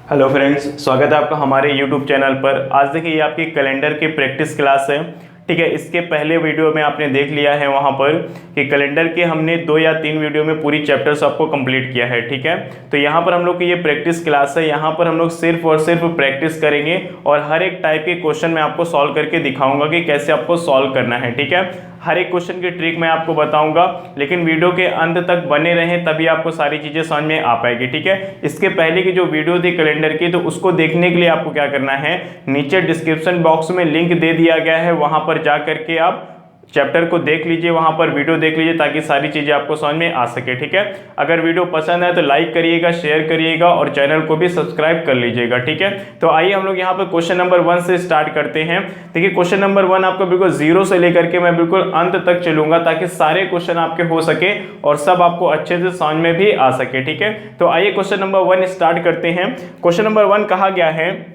Hello friends, स्वागत है आपका हमारे यूट्यूब चैनल पर। आज देखिए ये आपकी कैलेंडर की प्रैक्टिस क्लास है। ठीक है, इसके पहले वीडियो में आपने देख लिया है वहाँ पर कि कैलेंडर के हमने 2 या 3 वीडियो में पूरी चैप्टर्स आपको कंप्लीट किया है। ठीक है, तो यहाँ पर हम लोग की ये प्रैक्टिस क्लास है। यहाँ पर हम लोग सिर्फ और सिर्फ प्रैक्टिस करेंगे और हर एक टाइप के क्वेश्चन मैं आपको सॉल्व करके दिखाऊंगा कि कैसे आपको सॉल्व करना है। ठीक है, हर एक क्वेश्चन की ट्रिक मैं आपको बताऊंगा, लेकिन वीडियो के अंत तक बने रहें तभी आपको सारी चीज़ें समझ में आ पाएगी। ठीक है, इसके पहले की जो वीडियो थी कैलेंडर की, तो उसको देखने के लिए आपको क्या करना है, नीचे डिस्क्रिप्शन बॉक्स में लिंक दे दिया गया है, वहां पर जा करके आप चैप्टर को देख लीजिए, वहां पर वीडियो देख लीजिए ताकि सारी चीजें आपको समझ में आ सके। ठीक है, अगर वीडियो पसंद है तो लाइक करिएगा, शेयर करिएगा और चैनल को भी सब्सक्राइब कर लीजिएगा। ठीक है, तो आइए हम लोग यहाँ पर क्वेश्चन नंबर 1 से स्टार्ट करते हैं। देखिए क्वेश्चन नंबर 1 आपको बिल्कुल 0 से लेकर के मैं बिल्कुल अंत तक चलूंगा ताकि सारे क्वेश्चन आपके हो सके और सब आपको अच्छे से समझ में भी आ सके। ठीक है, तो आइए क्वेश्चन नंबर 1 स्टार्ट करते हैं। क्वेश्चन नंबर 1 कहा गया है,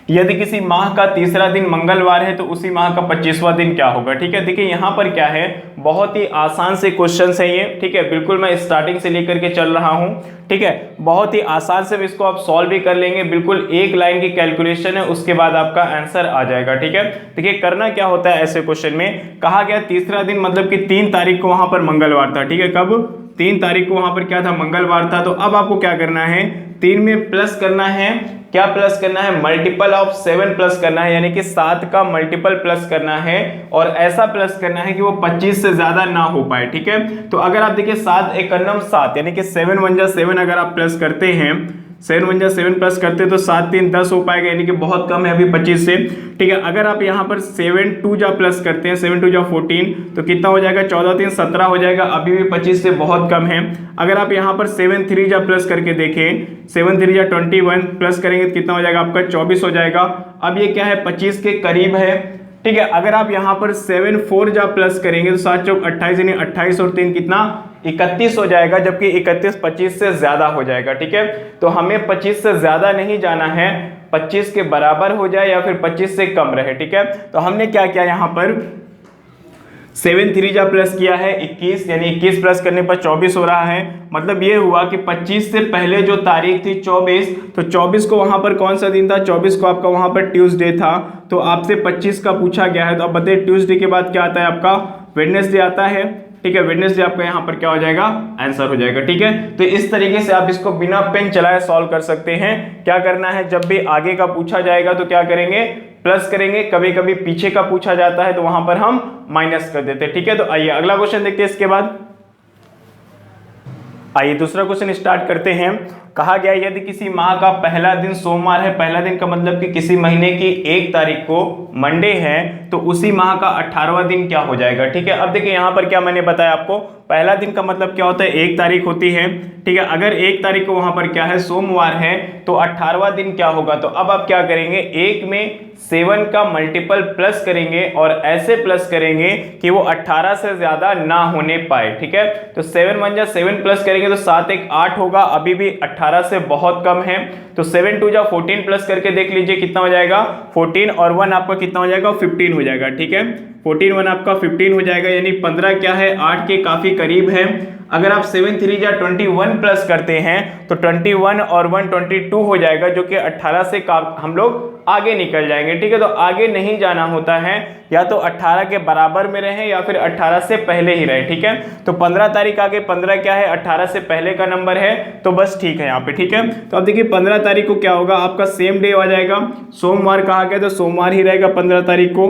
यदि किसी माह का तीसरा दिन मंगलवार है तो उसी माह का 25वां दिन क्या होगा। ठीक है, देखिए यहाँ पर क्या है, बहुत ही आसान से क्वेश्चन है ये। ठीक है, बिल्कुल मैं स्टार्टिंग से लेकर के चल रहा हूँ। ठीक है, बहुत ही आसान से इसको आप सॉल्व भी कर लेंगे, बिल्कुल एक लाइन की कैलकुलेशन है, उसके बाद आपका आंसर आ जाएगा। ठीक है, देखिए करना क्या होता है ऐसे क्वेश्चन में, कहा गया तीसरा दिन मतलब कि 3 तारीख को वहां पर मंगलवार था। ठीक है, कब 3 तारीख को वहां पर क्या था, मंगलवार था। तो अब आपको क्या करना है, 3 में प्लस करना है। क्या प्लस करना है, मल्टीपल ऑफ 7 प्लस करना है, यानी कि 7 का मल्टीपल प्लस करना है और ऐसा प्लस करना है कि वो 25 से ज्यादा ना हो पाए। ठीक है, तो अगर आप देखिए 7 एकन्नम 7 यानी कि 7 1 जा 7 अगर आप प्लस करते हैं, 7 1 जा 7 प्लस करते तो 7 3 10 हो पाएगा, यानी कि बहुत कम है अभी 25 से। ठीक है, अगर आप यहाँ पर 7 2 जा प्लस करते हैं, 7 2 जा 14 तो कितना हो जाएगा, 14 3 17 हो जाएगा, अभी भी 25 से बहुत कम है। अगर आप यहाँ पर 7 3 जा प्लस करके देखें, 7 3 जा 21 प्लस करेंगे तो कितना हो जाएगा आपका 24 हो जाएगा। अब ये क्या है, 25 के करीब है। ठीक है, अगर आप यहाँ पर 7 4 जा प्लस करेंगे तो 7 चौक 28 यानी 28 और 3 कितना 31 हो जाएगा, जबकि 31 25 से ज्यादा हो जाएगा। ठीक है, तो हमें 25 से ज्यादा नहीं जाना है, 25 के बराबर हो जाए या फिर 25 से कम रहे। ठीक है, तो हमने क्या किया, यहाँ पर 7 3 जा प्लस किया है 21, यानी 21 प्लस करने पर 24 हो रहा है। मतलब ये हुआ कि 25 से पहले जो तारीख थी 24, तो 24 को वहां पर कौन सा दिन था, 24 को आपका वहां पर ट्यूसडे था। तो आपसे 25 का पूछा गया है, तो अब बताइए ट्यूसडे के बाद क्या आता है आपका, वेडनेसडे आता है। ठीक है, वेडनेसडे आपका यहाँ पर क्या हो जाएगा, आंसर हो जाएगा। ठीक है, तो इस तरीके से आप इसको बिना पेन चलाए सॉल्व कर सकते हैं। क्या करना है, जब भी आगे का पूछा जाएगा तो क्या करेंगे, प्लस करेंगे। कभी कभी पीछे का पूछा जाता है तो वहां पर हम माइनस कर देते हैं। ठीक है, तो आइए अगला क्वेश्चन देखते हैं। इसके बाद आइए दूसरा क्वेश्चन स्टार्ट करते हैं। कहा गया यदि किसी माह का पहला दिन सोमवार है, पहला दिन का मतलब कि किसी महीने की 1 तारीख को मंडे है, तो उसी माह का 18वां दिन क्या हो जाएगा। ठीक है, अब देखिए यहाँ पर क्या मैंने बताया आपको, पहला दिन का मतलब क्या होता है, 1 तारीख होती है। ठीक है, अगर 1 तारीख को वहां पर क्या है, सोमवार है, तो 18वां दिन क्या होगा। तो अब आप क्या करेंगे, 1 में 7 का मल्टीपल प्लस करेंगे और ऐसे प्लस करेंगे कि वो 18 से ज्यादा ना होने पाए। ठीक है, तो 7 1 जा 7 प्लस करेंगे तो 7 1 8 होगा, अभी भी 18 से बहुत कम है। तो 7 2 जा 14 प्लस करके देख लीजिए कितना हो जाएगा, 14 और 1 आपका कितना हो जाएगा, 15 हो जाएगा। ठीक है, 14 1 आपका 15 हो जाएगा, यानी 15 क्या है, 8 के काफी करीब है। अगर आप 7 3 जा 21 प्लस करते हैं तो 21 और 1 22 हो जाएगा, जो कि 18 से हम लोग आगे निकल जाएंगे। ठीक है, तो आगे नहीं जाना होता है, या तो 18 के बराबर में रहे या फिर 18 से पहले ही रहे। ठीक है, तो 15 तारीख आगे, 15 क्या है, 18 से पहले का नंबर है, तो बस ठीक है यहाँ पे। ठीक है, तो अब देखिए 15 तारीख को क्या होगा, आपका सेम डे आ जाएगा, सोमवार कहा गया तो सोमवार ही रहेगा। 15 तारीख को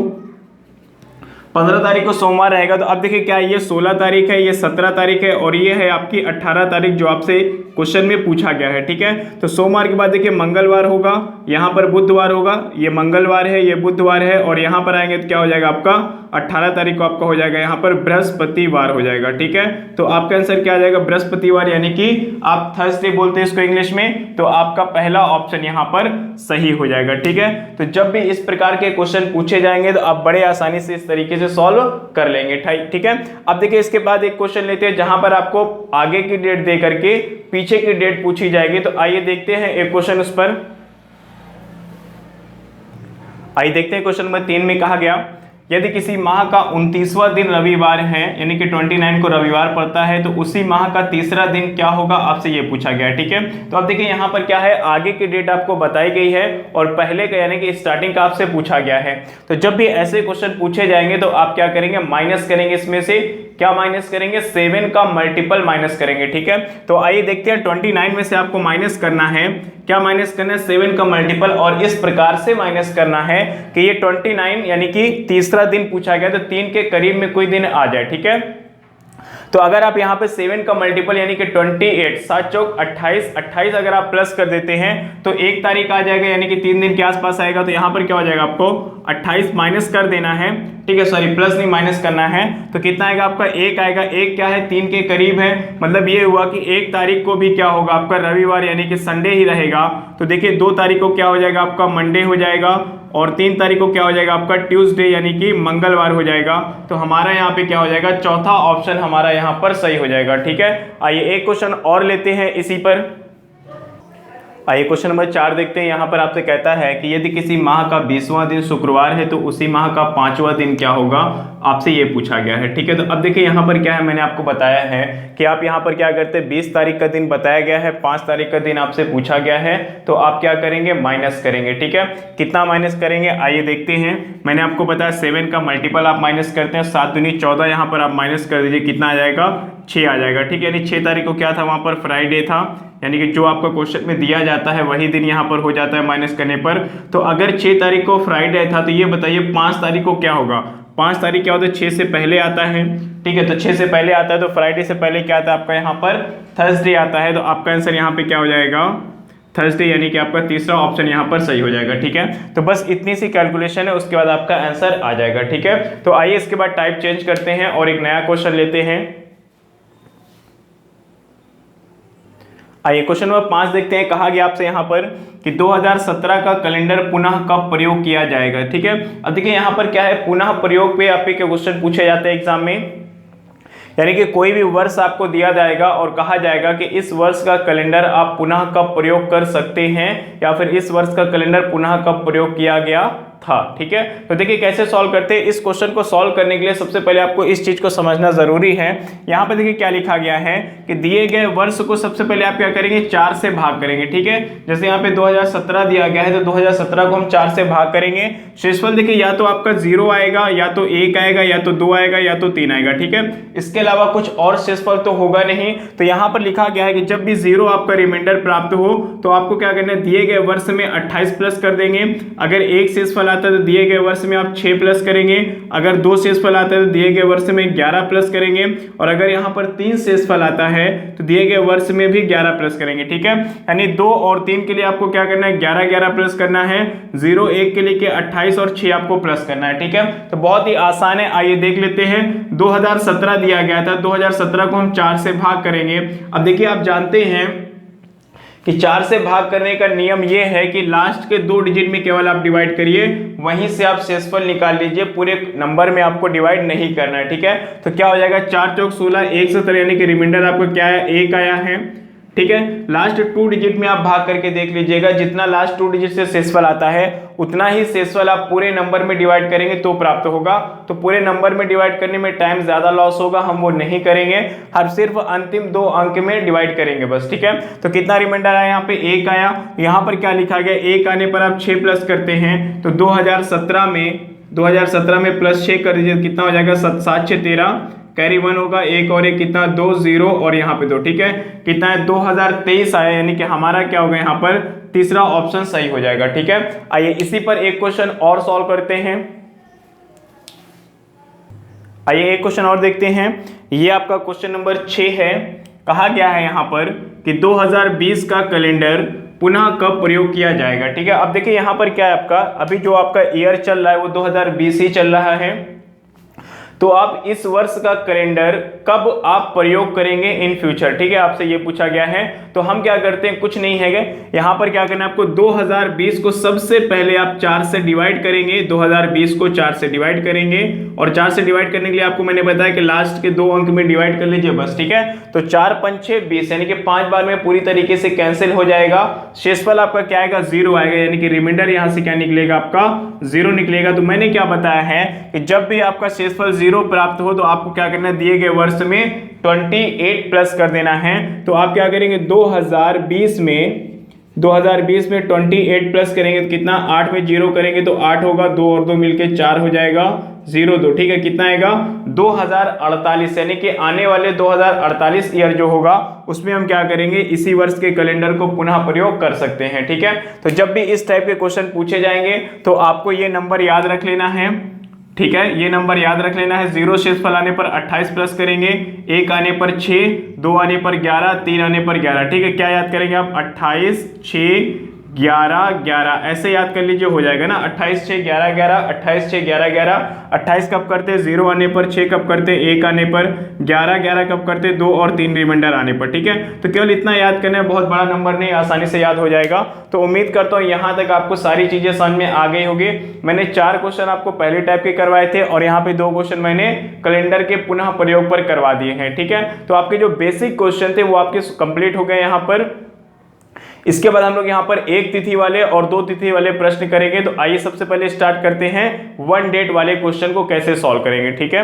15 तारीख को सोमवार रहेगा। तो अब देखिए क्या है, ये 16 तारीख है, ये 17 तारीख है और ये है आपकी 18 तारीख जो आपसे क्वेश्चन में पूछा गया है। ठीक है, तो सोमवार के बाद देखिए मंगलवार होगा, यहाँ पर बुधवार होगा, ये मंगलवार है, ये बुधवार है, और यहाँ पर आएंगे तो क्या हो जाएगा आपका 18 तारीख को आपका हो जाएगा यहाँ पर बृहस्पतिवार हो जाएगा। ठीक है, तो आपका आंसर क्या आ जाएगा, बृहस्पतिवार, यानी कि आप थर्सडे बोलते हैं इसको इंग्लिश में, तो आपका पहला ऑप्शन यहाँ पर सही हो जाएगा। ठीक है, तो जब भी इस प्रकार के क्वेश्चन पूछे जाएंगे तो आप बड़े आसानी से इस तरीके से सॉल्व कर लेंगे। ठीक है, अब देखिए इसके बाद एक क्वेश्चन लेते हैं जहां पर आपको आगे की डेट दे करके पीछे की डेट पूछी जाएगी। तो आइए देखते हैं एक क्वेश्चन उस पर। आइए देखते हैं क्वेश्चन नंबर 3 में कहा गया यदि किसी माह का 29वां दिन रविवार है, यानी कि 29 को रविवार पड़ता है, तो उसी माह का तीसरा दिन क्या होगा, आपसे ये पूछा गया है। ठीक है, तो अब देखिए यहाँ पर क्या है, आगे की डेट आपको बताई गई है और पहले का यानी कि स्टार्टिंग का आपसे पूछा गया है। तो जब भी ऐसे क्वेश्चन पूछे जाएंगे तो आप क्या करेंगे, माइनस करेंगे। इसमें से क्या माइनस करेंगे, 7 का मल्टीपल माइनस करेंगे। ठीक है, तो आइए देखते हैं 29 में से आपको माइनस करना है, क्या माइनस करना है, 7 का मल्टीपल, और इस प्रकार से माइनस करना है कि ये 29 यानी कि तीसरा दिन पूछा गया तो 3 के करीब में कोई दिन आ जाए। ठीक है, तो अगर आप यहाँ पे 7 का मल्टीपल यानी कि 28, 7 चौक 28, 28 अगर आप प्लस कर देते हैं तो 1 तारीख आ जाएगा, यानी कि 3 दिन के आसपास आएगा। तो यहाँ पर क्या हो जाएगा, आपको 28 माइनस कर देना है। ठीक है, सॉरी प्लस नहीं माइनस करना है, तो कितना आएगा आपका, 1 आएगा। 1 क्या है, 3 के करीब है, मतलब ये हुआ कि 1 तारीख को भी क्या होगा आपका रविवार यानी कि संडे ही रहेगा। तो देखिए 2 तारीख को क्या हो जाएगा आपका मंडे हो जाएगा, और 3 तारीख को क्या हो जाएगा आपका ट्यूसडे यानी कि मंगलवार हो जाएगा। तो हमारा यहाँ पे क्या हो जाएगा, चौथा ऑप्शन हमारा यहाँ पर सही हो जाएगा। ठीक है, आइए एक क्वेश्चन और लेते हैं इसी पर। आइए क्वेश्चन नंबर 4 देखते हैं। यहाँ पर आपसे कहता है कि यदि किसी माह का 20वां दिन शुक्रवार है तो उसी माह का 5वां दिन क्या होगा, आपसे ये पूछा गया है। ठीक है, तो अब देखिए यहाँ पर क्या है, मैंने आपको बताया है कि आप यहाँ पर क्या करते हैं, 20 तारीख का दिन बताया गया है, 5 तारीख का दिन आपसे पूछा गया है, तो आप क्या करेंगे, माइनस करेंगे। ठीक है, कितना माइनस करेंगे, आइए देखते हैं। मैंने आपको बताया 7 का मल्टीपल आप माइनस करते हैं, 7 दूनी 14, यहाँ पर आप माइनस कर दीजिए, कितना आ जाएगा, 6 आ जाएगा। ठीक है, यानी 6 तारीख को क्या था, वहाँ पर फ्राइडे था, यानी कि जो आपका क्वेश्चन में दिया जाता है वही दिन यहाँ पर हो जाता है माइनस करने पर। तो अगर 6 तारीख को फ्राइडे था तो ये बताइए 5 तारीख को क्या होगा, 5 तारीख क्या होता है, 6 से पहले आता है। ठीक है, तो 6 से पहले आता है, तो फ्राइडे से पहले क्या आता है आपका यहाँ पर, थर्सडे आता है। तो आपका आंसर यहाँ पे क्या हो जाएगा, थर्सडे, यानी कि आपका तीसरा ऑप्शन यहाँ पर सही हो जाएगा। ठीक है, तो बस इतनी सी कैलकुलेशन है, उसके बाद आपका आंसर आ जाएगा। ठीक है, तो आइए इसके बाद टाइप चेंज करते हैं और एक नया क्वेश्चन लेते हैं। आइए क्वेश्चन नंबर 5 देखते हैं। कहा गया आपसे यहाँ पर कि 2017 का कैलेंडर पुनः कब प्रयोग किया जाएगा। ठीक है, अब देखिए यहाँ पर क्या है, पुनः प्रयोग पे आपके क्वेश्चन पूछे जाते हैं एग्जाम में, यानी कि कोई भी वर्ष आपको दिया जाएगा और कहा जाएगा कि इस वर्ष का कैलेंडर आप पुनः कब प्रयोग कर सकते हैं, या फिर इस वर्ष का कैलेंडर पुनः कब प्रयोग किया गया था। ठीक है, तो देखिए कैसे सॉल्व करते हैं। इस क्वेश्चन को सॉल्व करने के लिए सबसे पहले आपको इस चीज को समझना जरूरी है। यहाँ पे देखिए क्या लिखा गया है कि दिए गए वर्ष को सबसे पहले आप क्या करेंगे, 4 से भाग करेंगे। ठीक है, जैसे यहाँ पे 2017 दिया गया है तो 2017 को हम 4 से भाग करेंगे। शेषफल देखिए या तो आपका 0 आएगा, या तो 1 आएगा, या तो 2 आएगा, या तो 3 आएगा। ठीक है, इसके अलावा कुछ और शेषफल तो होगा नहीं। तो यहाँ पर लिखा गया है कि जब भी 0 आपका रिमाइंडर प्राप्त हो तो आपको क्या करना है, दिए गए वर्ष में 28 प्लस कर देंगे। अगर एक शेषफल आता है तो दिए गए वर्ष में आप 6 प्लस करेंगे। अगर 2 शेषफल आता है तो दिए गए वर्ष में 11 प्लस करेंगे। और अगर यहाँ पर 3 शेषफल आता है तो दिए गए वर्ष में भी 11 प्लस करेंगे। ठीक है, यानी 2 और 3 के लिए आपको क्या करना है, 11 11 प्लस करना है। 0 1 के लिए 28 और 6 आपको प्लस करना है। ठीक है, तो बहुत ही आसान है। आइए देख लेते हैं। 2017 दिया गया था, 2017 को हम 4 से भाग करेंगे। अब देखिए आप जानते हैं कि 4 से भाग करने का नियम यह है कि लास्ट के 2 डिजिट में केवल आप डिवाइड करिए, वहीं से आप शेषफल निकाल लीजिए, पूरे नंबर में आपको डिवाइड नहीं करना है। ठीक है, तो क्या हो जाएगा, 4 चौक 16, 170, यानी कि रिमाइंडर आपका क्या है, 1 आया है। ठीक है, लास्ट 2 डिजिट में आप भाग करके देख लीजिएगा, जितना लास्ट 2 डिजिट से शेषफल आता है उतना ही शेषफल आप पूरे नंबर में डिवाइड करेंगे तो प्राप्त होगा। तो पूरे नंबर में डिवाइड करने में टाइम ज्यादा लॉस होगा, हम वो नहीं करेंगे, हम सिर्फ अंतिम 2 अंक में डिवाइड करेंगे बस। ठीक है, तो कितना रिमाइंडर आया, यहाँ पे 1 आया। यहाँ पर क्या लिखा गया, 1 आने पर आप 6 प्लस करते हैं, तो 2017 में प्लस 6 कर दीजिए, कितना हो जाएगा, 7 6 13, कैरी 1 होगा, 1 और 1 कितना, 2 0 और यहाँ पे 2। ठीक है, कितना है, 2023 आया, यानी कि हमारा क्या होगा, यहाँ पर तीसरा ऑप्शन सही हो जाएगा। ठीक है, आइए इसी पर एक क्वेश्चन और सॉल्व करते हैं। आइए एक क्वेश्चन और देखते हैं। ये आपका क्वेश्चन नंबर 6 है। कहा गया है यहाँ पर कि 2020 का कैलेंडर पुनः कब प्रयोग किया जाएगा। ठीक है, अब देखिए यहाँ पर क्या है, आपका अभी जो आपका ईयर चल रहा है वो 2020 ही चल रहा है। तो आप इस वर्ष का कैलेंडर कब आप प्रयोग करेंगे इन फ्यूचर, ठीक है, आपसे ये पूछा गया है। तो हम क्या करते हैं, कुछ नहीं है, यहाँ पर क्या करना है आपको, 2020 को सबसे पहले आप 4 से डिवाइड करेंगे, 2020 को 4 से डिवाइड करेंगे, और 4 से डिवाइड करने के लिए आपको मैंने बताया कि लास्ट के 2 अंक में डिवाइड कर लीजिए बस, ठीक है। तो 4 पंचे 20, यानी कि 5 बार में पूरी तरीके से कैंसिल हो जाएगा। शेषफल आपका क्या आएगा, 0 आएगा, यानी कि रिमाइंडर यहाँ से क्या निकलेगा, आपका 0 निकलेगा। तो मैंने क्या बताया है कि जब भी आपका शेषफल 0 प्राप्त हो तो आपको क्या करना है, दिए गए वर्ष में 28 प्लस कर देना है। तो आप क्या करेंगे, 2020 में 28 प्लस करेंगे तो कितना, 8 में 0 करेंगे तो 8 होगा, 2 और 2 मिलके 4 हो जाएगा, 0 2, ठीक है, कितना आएगा 2048, यानी कि आने वाले 2048 ईयर जो होगा उसमें हम क्या करेंगे, इसी वर्ष के कैलेंडर को पुनः प्रयोग कर सकते हैं, ठीक है। तो जब भी इस टाइप के क्वेश्चन पूछे जाएंगे तो आपको ये नंबर याद रख लेना है, ठीक है, ये नंबर याद रख लेना है। 0 शेषफल आने पर 28 प्लस करेंगे, 1 आने पर 6, 2 आने पर 11, 3 आने पर 11, ठीक है। क्या याद करेंगे आप, 28 6 11 11 ऐसे याद कर लीजिए, हो जाएगा ना, 28 6 11 11, 28 6 11 11, 28 कब करते, 0 आने पर, 6 कब करते, 1 आने पर, 11 11 कब करते, 2 और 3 रिमाइंडर आने पर, ठीक है। तो केवल इतना याद करना है, बहुत बड़ा नंबर नहीं, आसानी से याद हो जाएगा। तो उम्मीद करता हूँ यहाँ तक आपको सारी चीजें समझ में आ गई होगी। मैंने 4 क्वेश्चन आपको पहले टाइप के करवाए थे और यहाँ पे 2 क्वेश्चन मैंने कैलेंडर के पुनः प्रयोग पर करवा दिए हैं, ठीक है। तो आपके जो बेसिक क्वेश्चन थे वो आपके कंप्लीट हो गए यहाँ पर। इसके बाद हम लोग यहाँ पर 1 तिथि वाले और 2 तिथि वाले प्रश्न करेंगे। तो आइए सबसे पहले स्टार्ट करते हैं 1 डेट वाले क्वेश्चन को कैसे सॉल्व करेंगे, ठीक है।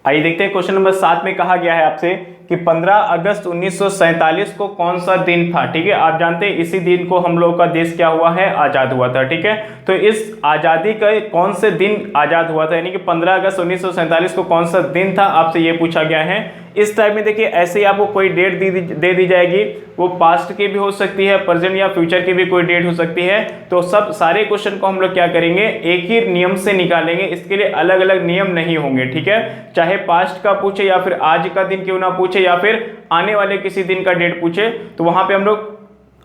आइए देखते हैं, क्वेश्चन नंबर 7 में कहा गया है आपसे कि 15 अगस्त 1947 को कौन सा दिन था, ठीक है। आप जानते हैं इसी दिन को हम लोग का देश क्या हुआ है, आजाद हुआ था, ठीक है। तो इस आजादी का कौन से दिन आजाद हुआ था, यानी कि 15 अगस्त 1947 को कौन सा दिन था, आपसे ये पूछा गया है। इस टाइप में देखिए, ऐसे ही आपको कोई डेट दे दी जाएगी, वो पास्ट की भी हो सकती है, प्रेजेंट या फ्यूचर की भी कोई डेट हो सकती है। तो सब सारे क्वेश्चन को हम लोग क्या करेंगे, एक ही नियम से निकालेंगे, इसके लिए अलग अलग नियम नहीं होंगे, ठीक है। चाहे पास्ट का पूछे या फिर आज का दिन क्यों ना पूछे या फिर आने वाले किसी दिन का डेट पूछे, तो वहां पे हम लोग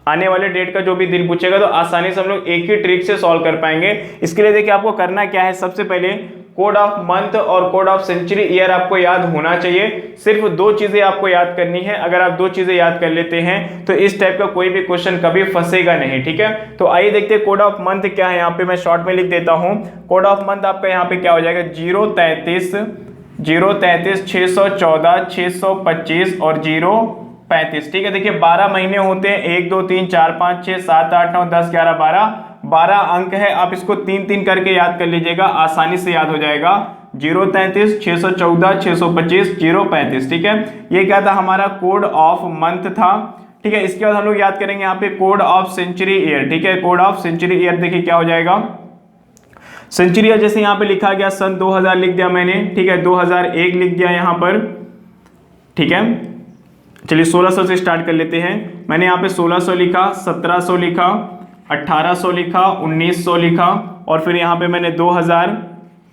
आने वाले डेट का जो भी दिन पूछेगा तो आसानी से हम लोग एक ही ट्रिक से सॉल्व कर पाएंगे। इसके लिए देखिए आपको करना क्या है, सबसे पहले कोड ऑफ मंथ और कोड ऑफ सेंचुरी ईयर आपको याद होना चाहिए। सिर्फ 2 चीजें आपको याद करनी है, अगर आप 2 चीजें याद कर लेते हैं तो इस टाइप का कोई भी क्वेश्चन कभी फंसेगा नहीं, ठीक है। तो आइए देखते हैं कोड ऑफ मंथ क्या है, यहाँ पे मैं शॉर्ट में लिख देता हूँ। कोड ऑफ मंथ आपका यहाँ पे क्या हो जाएगा, 033 614 625 और 035, ठीक है। देखिए 12 महीने होते हैं, 1 2 3 4 5 6 7 8 9 10 11 12 अंक है। आप इसको 3 करके याद कर लीजिएगा, आसानी से याद हो जाएगा। 033 614 625 035, ठीक है। ये क्या था, हमारा कोड ऑफ मंथ था, ठीक है। इसके बाद हम लोग याद करेंगे यहाँ पे कोड ऑफ सेंचुरी ईयर, ठीक है। कोड ऑफ सेंचुरी ईयर देखिए क्या हो जाएगा, सेंचुरी ईयर जैसे यहाँ पे लिखा गया सन 2000 लिख दिया मैंने, ठीक है। 2001 लिख दिया यहाँ पर, ठीक है। चलिए 1600 से स्टार्ट कर लेते हैं। मैंने यहाँ पे 1600 लिखा, 1700 लिखा, 1800 लिखा, 1900 लिखा और फिर यहाँ पे मैंने 2000,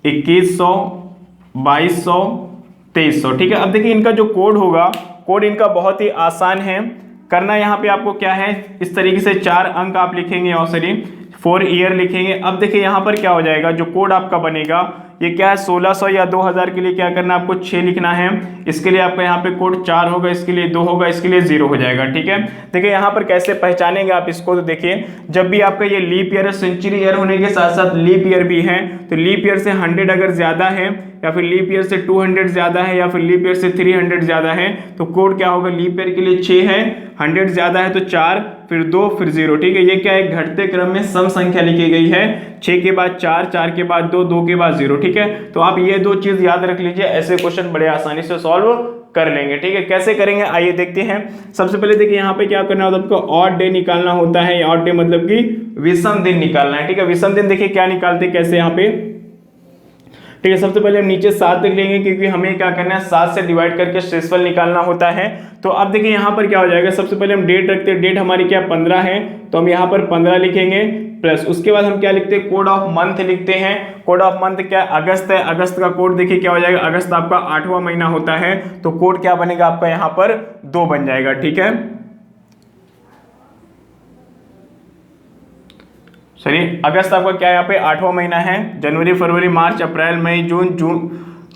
2100, 2200, 2300, ठीक है। अब देखिए इनका जो कोड होगा, कोड इनका बहुत ही आसान है करना। यहाँ पे आपको क्या है, इस तरीके से 4 अंक आप लिखेंगे और सॉरी 4 ईयर लिखेंगे। अब देखिए यहाँ पर क्या हो जाएगा, जो कोड आपका बनेगा ये क्या है, 1600 या 2000 के लिए क्या करना है, आपको 6 लिखना है। इसके लिए आपका यहाँ पे कोड 4 होगा, इसके लिए 2 होगा, इसके लिए 0 हो जाएगा, ठीक है। देखिए यहाँ पर कैसे पहचानेंगे आप इसको, तो देखिए जब भी आपका ये लीप ईयर, सेंचुरी ईयर होने के साथ साथ लीप ईयर भी है, तो लीप ईयर से 100 अगर ज्यादा है या फिर लीप ईयर से 200 ज्यादा है या फिर लीप ईयर से 300 ज्यादा है, तो कोड क्या होगा, लीप ईयर के लिए 6 है, 100 ज्यादा है तो 4, फिर 2, फिर 0, ठीक है। ये क्या है, घटते क्रम में सम संख्या लिखी गई है, 6 के बाद 4, 4 के बाद 2, 2 के बाद 0, ठीक है। तो आप ये 2 चीज याद रख लीजिए, ऐसे क्वेश्चन बड़े आसानी से सॉल्व कर लेंगे, ठीक है। कैसे करेंगे आइए देखते हैं। सबसे पहले देखिए यहाँ पे क्या करना होता है, आपको ऑड डे निकालना होता है। ऑड डे मतलब कि विषम दिन निकालना है, ठीक है। विषम दिन देखिए क्या निकालते कैसे यहाँ पे, ठीक है। सबसे पहले हम नीचे 7 लिख लेंगे क्योंकि हमें क्या करना है, 7 से डिवाइड करके शेषफल निकालना होता है। तो अब देखिए यहाँ पर क्या हो जाएगा, सबसे पहले हम डेट रखते हैं, डेट हमारी क्या 15 है, तो हम यहाँ पर 15 लिखेंगे प्लस उसके बाद हम क्या लिखते हैं, कोड ऑफ मंथ लिखते हैं। कोड ऑफ मंथ क्या अगस्त है, अगस्त का कोड देखिए क्या हो जाएगा, अगस्त आपका 8वां महीना होता है, तो कोड क्या बनेगा आपका यहाँ पर 2 बन जाएगा, ठीक है। अगस्त आपका क्या है यहाँ पे 8वां महीना है। जनवरी फरवरी मार्च अप्रैल मई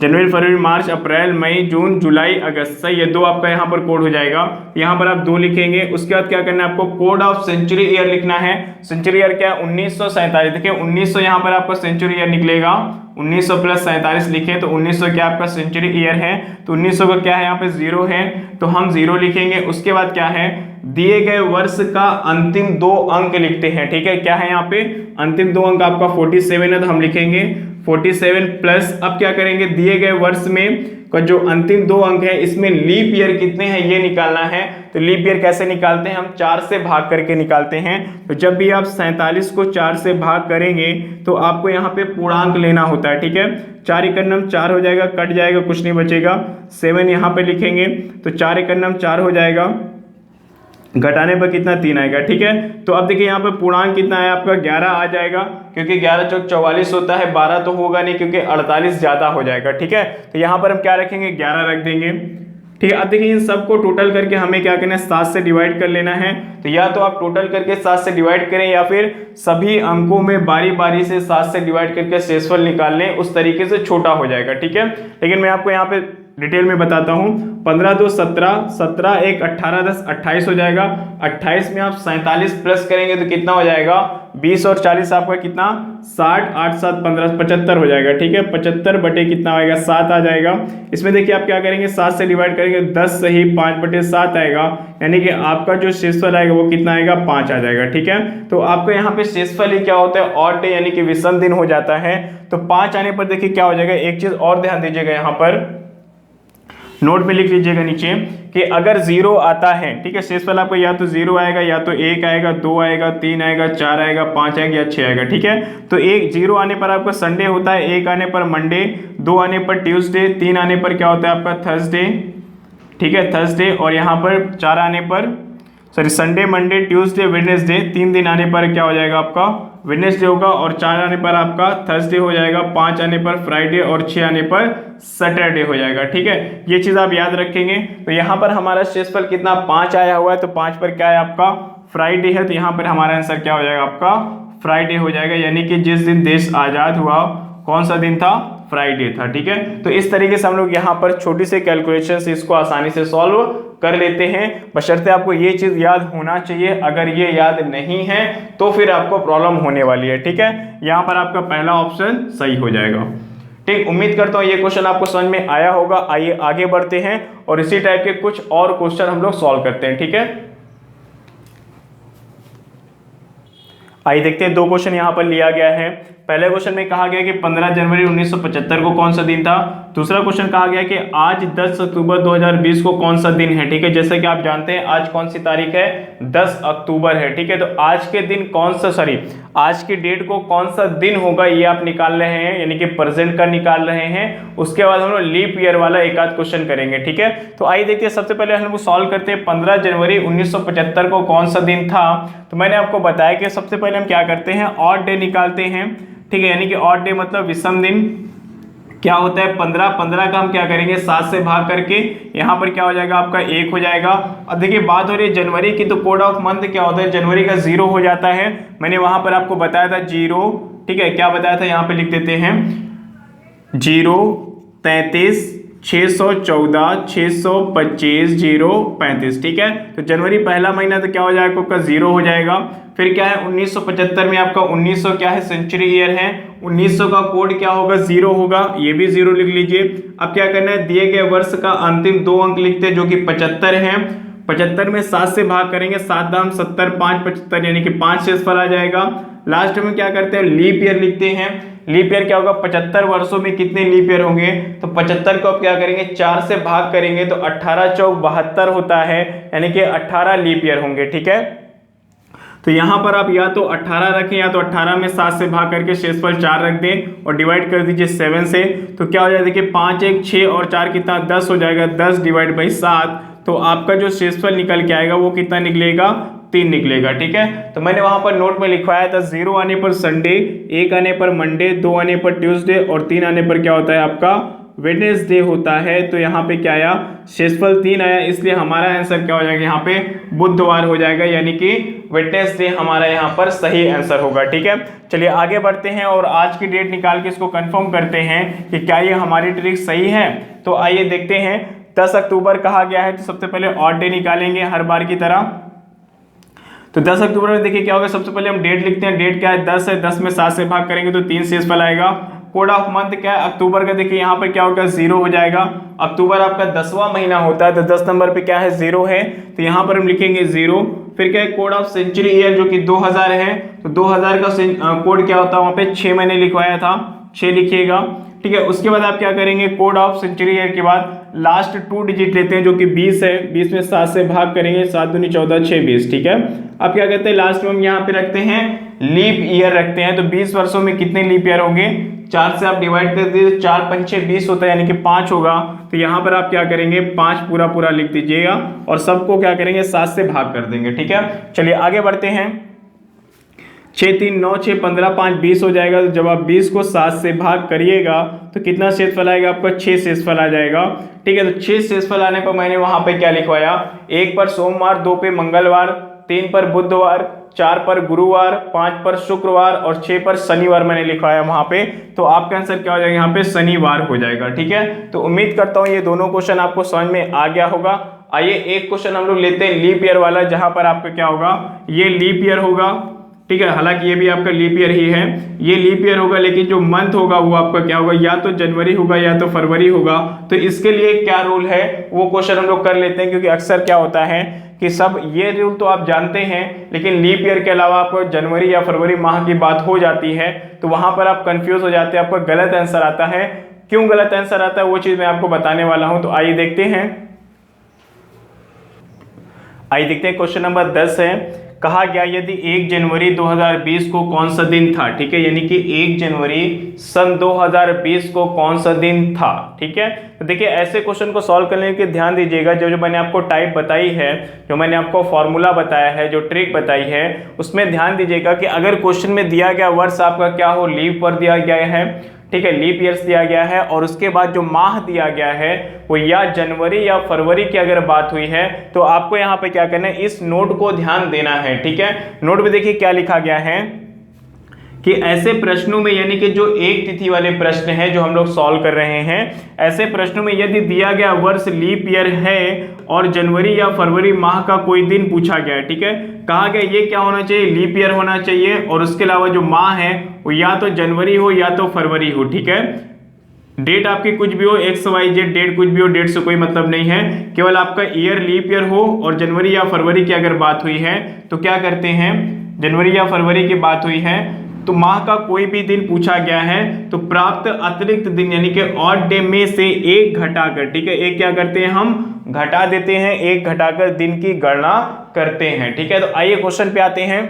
जनवरी फरवरी मार्च अप्रैल मई जून जुलाई अगस्त, सही है। 2 आपका यहाँ पर कोड हो जाएगा, यहाँ पर आप 2 लिखेंगे। उसके बाद क्या करना है आपको, कोड ऑफ सेंचुरी ईयर लिखना है। सेंचुरी ईयर क्या है 1947, देखिए 1900 यहाँ पर आपका सेंचुरी ईयर निकलेगा, 1900 प्लस 47 लिखें तो 1900 क्या आपका सेंचुरी ईयर है, तो 1900 का क्या है यहाँ पे 0 है तो हम 0 लिखेंगे। उसके बाद क्या है, दिए गए वर्ष का अंतिम 2 अंक लिखते हैं, ठीक है। क्या है यहाँ पे अंतिम 2 अंक आपका 47 है तो हम लिखेंगे 47 प्लस, अब क्या करेंगे, दिए गए वर्ष में का जो अंतिम 2 अंक है इसमें लीप ईयर कितने हैं ये निकालना है। तो लीप ईयर कैसे निकालते हैं, हम 4 से भाग करके निकालते हैं। तो जब भी आप 47 को 4 से भाग करेंगे तो आपको यहाँ पे पूर्णांक लेना होता है, ठीक है। 4 एकन्नम 4 हो जाएगा, कट जाएगा, कुछ नहीं बचेगा। 7 यहाँ पे लिखेंगे तो 4 एकन्नम 4 हो जाएगा, घटाने पर कितना 3 आएगा, ठीक है। तो अब देखिए यहाँ पे पूर्णांक कितना है आपका 11 आ जाएगा, क्योंकि 11 चौक 44 होता है, 12 तो होगा नहीं क्योंकि 48 ज्यादा हो जाएगा, ठीक है। तो यहाँ पर हम क्या रखेंगे 11 रख देंगे, ठीक है। अब देखिए इन सबको टोटल करके हमें क्या करना है 7 से डिवाइड कर लेना है। तो या तो आप टोटल करके 7 से डिवाइड करें या फिर सभी अंकों में बारी बारी से 7 से डिवाइड करके शेषफल निकाल लें, उस तरीके से छोटा हो जाएगा, ठीक है। लेकिन मैं आपको यहाँ पे डिटेल में बताता हूँ। 15 2 17, 17 1 18, 10 28 हो जाएगा। 28 में आप 47 प्लस करेंगे तो कितना हो जाएगा 20 और 40 आपका कितना 60, 8 7 15 75 हो जाएगा, ठीक है। 75 बटे कितना आएगा 7 आ जाएगा। इसमें देखिए आप क्या करेंगे 7 से डिवाइड करेंगे 10 सही 5 बटे 7 आएगा, यानी कि आपका जो शेषफल आएगा वो कितना आएगा 5 आ जाएगा, ठीक है। तो आपको यहाँ पे शेषफल ही क्या होता है ऑड डे यानी कि विषम दिन हो जाता है। तो 5 आने पर देखिए क्या हो जाएगा, एक चीज और ध्यान दीजिएगा, यहाँ पर नोट में लिख लीजिएगा नीचे कि अगर 0 आता है, ठीक है, शेषफल आपको या तो 0 आएगा या तो 1 आएगा, 2 आएगा, 3 आएगा, 4 आएगा, 5 आएगा या 6 आएगा, ठीक है। तो 0 आने पर आपका संडे होता है, 1 आने पर मंडे, 2 आने पर ट्यूसडे, 3 आने पर क्या होता है आपका थर्सडे, ठीक है, थर्सडे। और यहाँ पर 4 आने पर संडे मंडे ट्यूसडे वेडनेसडे, 3 दिन आने पर क्या हो जाएगा आपका वेडनेसडे होगा, और 4 आने पर आपका थर्सडे हो जाएगा, 5 आने पर फ्राइडे और 6 आने पर सैटरडे हो जाएगा, ठीक है। ये चीज आप याद रखेंगे। तो यहाँ पर हमारा शेषफल कितना 5 आया हुआ है, तो 5 पर क्या है आपका फ्राइडे है, तो यहाँ पर हमारा आंसर क्या हो जाएगा आपका फ्राइडे हो जाएगा, यानी कि जिस दिन देश आजाद हुआ कौन सा दिन था फ्राइडे था, ठीक है। तो इस तरीके से हम लोग यहाँ पर छोटी से कैलकुलेशन से इसको आसानी से सॉल्व कर लेते हैं, बशर्ते आपको ये चीज याद होना चाहिए। अगर ये याद नहीं है तो फिर आपको प्रॉब्लम होने वाली है, ठीक है। यहाँ पर आपका पहला ऑप्शन सही हो जाएगा, ठीक। उम्मीद करता हूँ ये क्वेश्चन आपको समझ में आया होगा। आइए आगे बढ़ते हैं और इसी टाइप के कुछ और क्वेश्चन हम लोग सॉल्व करते हैं, ठीक है। आइए देखते हैं 2 क्वेश्चन यहाँ पर लिया गया है। पहले क्वेश्चन में कहा गया कि 15 जनवरी 1975 को कौन सा दिन था। दूसरा क्वेश्चन कहा गया कि आज 10 अक्टूबर 2020 को कौन सा दिन है, ठीक है। जैसे कि आप जानते हैं आज कौन सी तारीख है 10 अक्टूबर है, ठीक है। तो आज के दिन कौन सा आज की डेट को कौन सा दिन होगा ये आप निकाल रहे हैं, यानी कि प्रेजेंट का निकाल रहे हैं। उसके बाद हम लोग लीप ईयर वाला एक आध क्वेश्चन करेंगे, ठीक है। तो आइए देखते हैं, सबसे पहले हम लोग सॉल्व करते हैं 15 जनवरी 1975 को कौन सा दिन था। तो मैंने आपको बताया कि सबसे पहले हम क्या करते हैं ऑड डे निकालते हैं, ठीक है, यानी कि ऑड डे मतलब विषम दिन क्या होता है 15 का हम क्या करेंगे 7 से भाग करके यहाँ पर क्या हो जाएगा आपका 1 हो जाएगा। अब देखिए बात हो रही है जनवरी की, तो कोड ऑफ मंथ क्या होता है जनवरी का 0 हो जाता है। मैंने वहां पर आपको बताया था 0, ठीक है, क्या बताया था यहाँ पे लिख देते हैं 0 33 614 625 035, ठीक है। तो जनवरी पहला महीना तो क्या हो जाएगा आपका 0 हो जाएगा। फिर क्या है 1975 में आपका 1900 क्या है सेंचुरी ईयर है, 1900 का कोड क्या होगा 0 होगा, ये भी 0 लिख लीजिए। अब क्या करना है दिए गए वर्ष का अंतिम 2 अंक लिखते हैं जो कि 75 हैं। 75 में 7 से भाग करेंगे, 7 दाम 70 5 75 यानी कि 5 शेषफल आ जाएगा। लास्ट में क्या करते हैं लीप ईयर लिखते हैं। लीप ईयर क्या होगा 75 वर्षों में कितने लीप ईयर होंगे, तो 75 को आप क्या करेंगे 4 से भाग करेंगे तो 18 चौक 72 होता है, यानी कि 18 लीप ईयर होंगे, ठीक है। तो यहाँ पर आप या तो 18 रखें या तो 18 में 7 से भाग करके शेषफल 4 रख दें और डिवाइड कर दीजिए 7 से। तो क्या हो जाएगा देखिए 5 1 6 और 4 कितना 10 हो जाएगा, 10 डिवाइड बाई 7। तो आपका जो शेषफल निकल के आएगा वो कितना निकलेगा 3 निकलेगा, ठीक है। तो मैंने वहां पर नोट में लिखवाया था 0 आने पर संडे, 1 आने पर मंडे, 2 आने पर ट्यूसडे और 3 आने पर क्या होता है आपका वेडनेसडे होता है। तो यहाँ पे क्या आया, शेषफल 3 आया, इसलिए हमारा आंसर क्या हो जाएगा यहाँ पे बुधवार हो जाएगा, यानी कि वेडनेसडे हमारा यहाँ पर सही आंसर होगा। ठीक है, चलिए आगे बढ़ते हैं और आज की डेट निकाल के इसको कंफर्म करते हैं कि क्या ये हमारी ट्रिक सही है। तो आइए देखते हैं, 10 अक्टूबर कहा गया है, तो सबसे पहले ऑड डे निकालेंगे हर बार की तरह। तो 10 अक्टूबर में देखिए क्या होगा, सबसे पहले हम डेट लिखते हैं, डेट क्या है 10 है, 10 में 7 से भाग करेंगे तो 3 शेषफल आएगा। कोड ऑफ मंथ क्या है, अक्टूबर का, देखिए यहाँ पर क्या होगा 0 हो जाएगा, अक्टूबर आपका 10वां महीना होता है, तो 10 नंबर पे क्या है 0 है, तो यहाँ पर हम लिखेंगे 0। फिर क्या है, कोड ऑफ सेंचुरी ईयर जो कि 2000 है, तो 2000 का कोड क्या होता है, वहाँ पे 6 मैंने लिखवाया था, 6 लिखिएगा। ठीक है, उसके बाद आप क्या करेंगे, कोड ऑफ सेंचुरी ईयर के बाद लास्ट 2 डिजिट लेते हैं जो कि 20 है, 20 में 7 से भाग करेंगे, 7 दूनी 14, 6 20। ठीक है, अब क्या कहते हैं, लास्ट में हम यहाँ पे रखते हैं लीप ईयर रखते हैं। तो 20 वर्षों में कितने लीप ईयर होंगे, 4 से आप डिवाइड कर दीजिए, 4 पंचे 20 होता है, यानी कि 5 होगा। तो यहाँ पर आप क्या करेंगे, 5 पूरा पूरा लिख दीजिएगा और सबको क्या करेंगे 7 से भाग कर देंगे। ठीक है, चलिए आगे बढ़ते हैं। 6 3 9 6 15 5 20 हो जाएगा। तो जब आप 20 को 7 से भाग करिएगा तो कितना शेषफल आएगा आपका, 6 शेषफल आ जाएगा। ठीक है, तो 6 शेषफल आने पर मैंने वहां पे क्या लिखवाया, 1 पर सोमवार, 2 पे मंगलवार, 3 पर बुधवार, 4 पर गुरुवार, 5 पर शुक्रवार और 6 पर शनिवार मैंने लिखवाया वहां पे। तो आपका आंसर क्या हो जाएगा, यहाँ पे शनिवार हो जाएगा। ठीक है, तो उम्मीद करता हूँ ये दोनों क्वेश्चन आपको समझ में आ गया होगा। आइए एक क्वेश्चन हम लोग लेते हैं लीप ईयर वाला, जहां पर आपका क्या होगा, ये लीप ईयर होगा। ठीक है, हालांकि ये भी आपका लीप ईयर ही है, ये लीप ईयर होगा, लेकिन जो मंथ होगा वो आपका क्या होगा, या तो जनवरी होगा या तो फरवरी होगा। तो इसके लिए क्या रूल है वो क्वेश्चन हम लोग कर लेते हैं, क्योंकि अक्सर क्या होता है कि सब ये रूल तो आप जानते हैं, लेकिन लीप ईयर के अलावा आपको जनवरी या फरवरी माह की बात हो जाती है तो वहां पर आप कंफ्यूज हो जाते हैं, आपको गलत आंसर आता है। क्यों गलत आंसर आता है वो चीज मैं आपको बताने वाला हूं। तो आइए देखते हैं, क्वेश्चन नंबर 10 है, कहा गया यदि 1 जनवरी 2020 को कौन सा दिन था। ठीक है, यानी कि 1 जनवरी सन 2020 को कौन सा दिन था। ठीक है, तो देखिए ऐसे क्वेश्चन को सॉल्व करने के ध्यान दीजिएगा, जो मैंने आपको टाइप बताई है, जो मैंने आपको फॉर्मूला बताया है, जो ट्रिक बताई है, उसमें ध्यान दीजिएगा कि अगर क्वेश्चन में दिया गया वर्ष आपका क्या हो, लीप पर दिया गया है, ठीक है, लीप ईयर्स दिया गया है, और उसके बाद जो माह दिया गया है वो या जनवरी या फरवरी की अगर बात हुई है, तो आपको यहाँ पे क्या करना है, इस नोट को ध्यान देना है। ठीक है, नोट में देखिए क्या लिखा गया है कि ऐसे प्रश्नों में, यानी कि जो एक तिथि वाले प्रश्न हैं जो हम लोग सॉल्व कर रहे हैं, ऐसे प्रश्नों में यदि दिया गया वर्ष लीप ईयर है और जनवरी या फरवरी माह का कोई दिन पूछा गया है, ठीक है, कहा गया ये क्या होना चाहिए, लीप ईयर होना चाहिए, और उसके अलावा जो माह है वो या तो जनवरी हो या तो फरवरी हो। ठीक है, डेट आपकी कुछ भी हो, XYZ डेट कुछ भी हो, डेट से कोई मतलब नहीं है, केवल आपका ईयर लीप ईयर हो और जनवरी या फरवरी की अगर बात हुई है तो क्या करते हैं, जनवरी या फरवरी की बात हुई है तो माह का कोई भी दिन पूछा गया है तो प्राप्त अतिरिक्त दिन यानी कि ऑड डे में से एक घटाकर, ठीक है, एक क्या करते हैं हम घटा देते हैं, एक घटाकर दिन की गणना करते हैं। ठीक है, तो आइए क्वेश्चन पे आते हैं।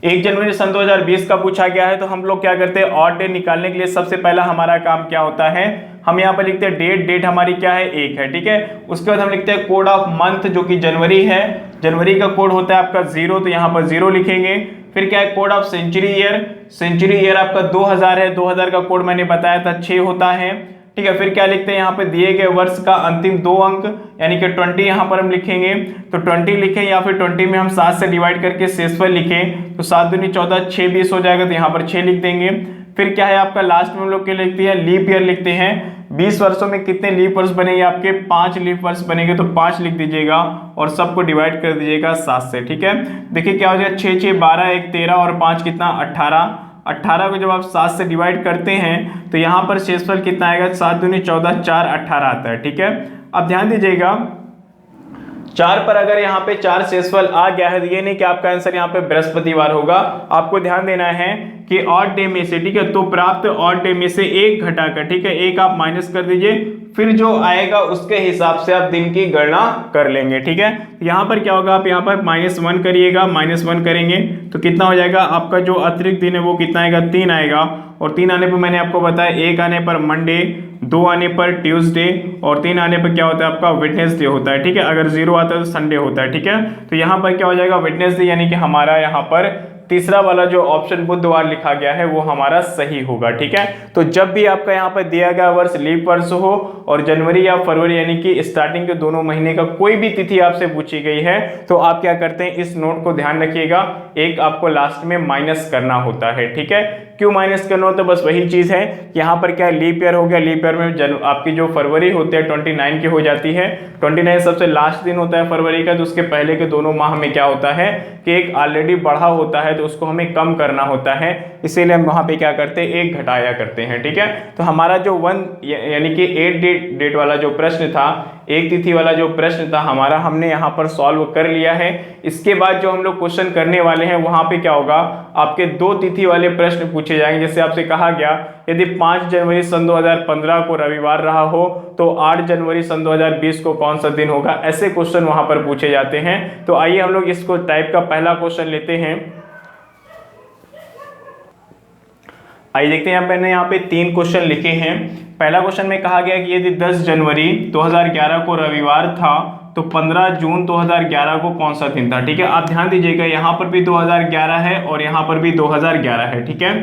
1 जनवरी सन 2020 का पूछा गया है तो हम लोग क्या करते हैं, ऑड डे निकालने के लिए सबसे पहला हमारा काम क्या होता है, हम यहाँ पर लिखते हैं डेट, डेट हमारी क्या है 1 है। ठीक है, उसके बाद हम लिखते हैं कोड ऑफ मंथ जो कि जनवरी है, जनवरी का कोड होता है आपका 0, तो यहाँ पर 0 लिखेंगे। फिर क्या है code of century year, century year आपका 2000 है, 2000 का कोड मैंने बताया था 6 होता है। ठीक है, फिर क्या लिखते हैं, यहाँ पे दिए गए वर्ष का अंतिम 2 अंक यानी कि 20 यहाँ पर हम लिखेंगे, तो 20 लिखें या फिर 20 में हम 7 से डिवाइड करके शेषफल लिखें, तो 7 दूनी 14, 6 20 हो जाएगा, तो यहाँ पर 6 लिख देंगे। फिर क्या है आपका लास्ट में हम लोग क्या लिखते हैं, लीप ईयर लिखते हैं, 20 वर्षों में कितने लीप वर्ष बनेंगे आपके, 5 लीप वर्ष बनेंगे, तो 5 लिख दीजिएगा और सबको डिवाइड कर दीजिएगा 7 से। ठीक है, देखिए क्या हो जाएगा, 6 6 12 1 13 और 5 कितना 18, 18 को जब आप 7 से डिवाइड करते हैं तो यहाँ पर शेषफल कितना आएगा, 7 दूनी 14, 4 18 आता है। ठीक है, अब ध्यान दीजिएगा 4 पर अगर यहाँ पे 4 शेषफल आ गया है तो ये नहीं कि आपका आंसर यहाँ पे बृहस्पतिवार होगा, आपको ध्यान देना है कि ऑड डे में से, ठीक है, तो प्राप्त ऑड डे में से एक घटाकर, ठीक है, एक आप माइनस कर दीजिए, फिर जो आएगा उसके हिसाब से आप दिन की गणना कर लेंगे। ठीक है, यहाँ पर क्या होगा, आप यहाँ पर -1 करिएगा, -1 करेंगे तो कितना हो जाएगा, आपका जो अतिरिक्त दिन है वो कितना आएगा, 3 आएगा, और 3 आने पर मैंने आपको बताया 1 आने पर मंडे, 2 आने पर ट्यूसडे और 3 आने पर क्या होता है आपका वेडनेसडे होता है। ठीक है, अगर 0 आता है तो संडे होता है। ठीक है, तो यहाँ पर क्या हो जाएगा, वेडनेसडे यानी कि हमारा यहाँ पर तीसरा वाला जो ऑप्शन बुधवार लिखा गया है वो हमारा सही होगा। ठीक है, तो जब भी आपका यहाँ पर दिया गया वर्ष लीप वर्ष हो और जनवरी या फरवरी यानी कि स्टार्टिंग के दोनों महीने का कोई भी तिथि आपसे पूछी गई है तो आप क्या करते हैं, इस नोट को ध्यान रखिएगा, एक आपको लास्ट में माइनस करना होता है। ठीक है, क्यों माइनस करना होता है, बस वही चीज है, यहाँ पर क्या लीप ईयर हो गया, लीप ईयर में आपकी जो फरवरी होते हैं 29 की हो जाती है, 29 सबसे लास्ट दिन होता है फरवरी का, तो उसके पहले के दोनों माह में क्या होता है कि एक ऑलरेडी बढ़ा होता है तो उसको हमें कम करना होता है, इसीलिए हम वहां पे क्या करते हैं, एक घटाया करते हैं। ठीक है, तो हमारा जो 1 यानी कि 8 डेट वाला जो प्रश्न था, एक तिथि वाला जो प्रश्न था हमारा, हमने यहाँ पर सॉल्व कर लिया है। इसके बाद जो हम लोग क्वेश्चन करने वाले हैं वहां पे क्या होगा, आपके 2 तिथि वाले प्रश्न पूछे जाएंगे। जैसे आपसे कहा गया यदि 5 जनवरी सन 2015 को रविवार रहा हो तो 8 जनवरी सन 2020 को कौन सा दिन होगा, ऐसे क्वेश्चन वहां पर पूछे जाते हैं। तो आइए हम लोग इसको टाइप का पहला क्वेश्चन लेते हैं। आइए देखते हैं, मैंने यहाँ पे 3 क्वेश्चन लिखे हैं। पहला क्वेश्चन में कहा गया कि यदि 10 जनवरी 2011 को रविवार था तो 15 जून 2011 को कौन सा दिन था। ठीक है, आप ध्यान दीजिएगा, यहाँ पर भी 2011 है और यहाँ पर भी 2011 है। ठीक है,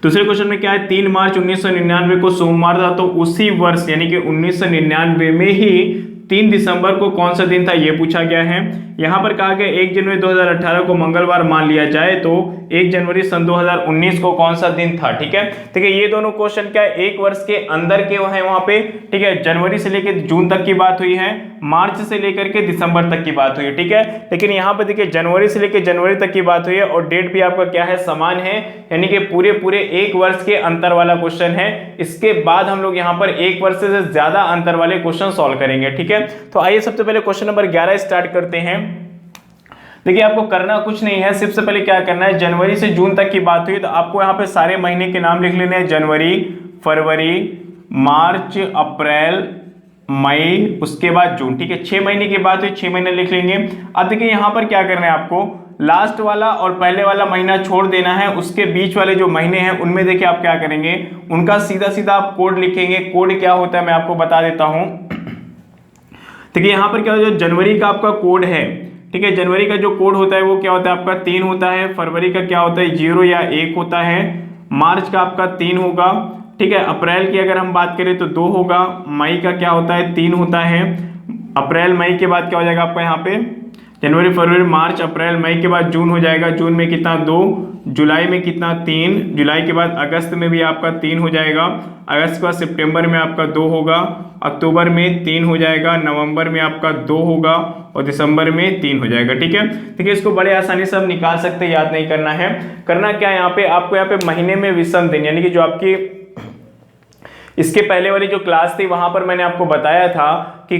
दूसरे क्वेश्चन में क्या है, 3 मार्च 1999 को सोमवार था तो उसी वर्ष यानी कि 1999 में ही 3 दिसंबर को कौन सा दिन था, ये पूछा गया है। यहाँ पर कहा गया 1 जनवरी 2018 को मंगलवार मान लिया जाए तो 1 जनवरी सन 2019 को कौन सा दिन था। ठीक है, देखिए ये दोनों क्वेश्चन क्या है, एक वर्ष के अंदर के हैं वहां पे। ठीक है, जनवरी से लेकर जून तक की बात हुई है, मार्च से लेकर के दिसंबर तक की बात हुई है। ठीक है, लेकिन यहाँ पर देखिए जनवरी से लेकर जनवरी तक की बात हुई है और डेट भी आपका क्या है, समान है, यानी कि पूरे एक वर्ष के अंतर वाला क्वेश्चन है। इसके बाद हम लोग यहाँ पर एक वर्ष से ज्यादा अंतर वाले क्वेश्चन सॉल्व करेंगे। ठीक है, तो आइए सबसे पहले क्वेश्चन नंबर 11 स्टार्ट करते हैं। देखिए आपको करना कुछ नहीं है, सिर्फ से पहले क्या करना है, जनवरी से जून तक की बात हुई तो आपको यहाँ पे सारे महीने के नाम लिख लेने हैं, जनवरी, फरवरी, मार्च, अप्रैल, मई, उसके बाद जून। ठीक है, 6 महीने की बात हुई, 6 महीने लिख लेंगे। अब देखिए यहाँ पर क्या करना है, आपको लास्ट वाला और पहले वाला महीना छोड़ देना है, उसके बीच वाले जो महीने हैं उनमें देखिए आप क्या करेंगे, उनका सीधा सीधा आप कोड लिखेंगे। कोड क्या होता है मैं आपको बता देता हूं। देखिए यहाँ पर क्या होता है, जनवरी का आपका कोड है। ठीक है, जनवरी का जो कोड होता है वो क्या होता है आपका 3 होता है, फरवरी का क्या होता है 0 या 1 होता है, मार्च का आपका 3 होगा। ठीक है, अप्रैल की अगर हम बात करें तो 2 होगा, मई का क्या होता है 3 होता है, अप्रैल मई के बाद क्या हो जाएगा आपका यहाँ पे जनवरी, फरवरी, मार्च, अप्रैल, मई के बाद जून हो जाएगा। जून में कितना 2, जुलाई में कितना 3, जुलाई के बाद अगस्त में भी आपका 3 हो जाएगा, अगस्त के बाद सितंबर में आपका 2 होगा, अक्टूबर में 3 हो जाएगा, नवंबर में आपका 2 होगा और दिसंबर में 3 हो जाएगा। ठीक है, देखिए इसको बड़े आसानी से हम निकाल सकते हैं, याद नहीं करना है। करना क्या है यहाँ पे, आपको यहाँ पे महीने में विषम दिन यानी कि जो आपकी इसके पहले वाली जो क्लास थी वहां पर मैंने आपको बताया था कि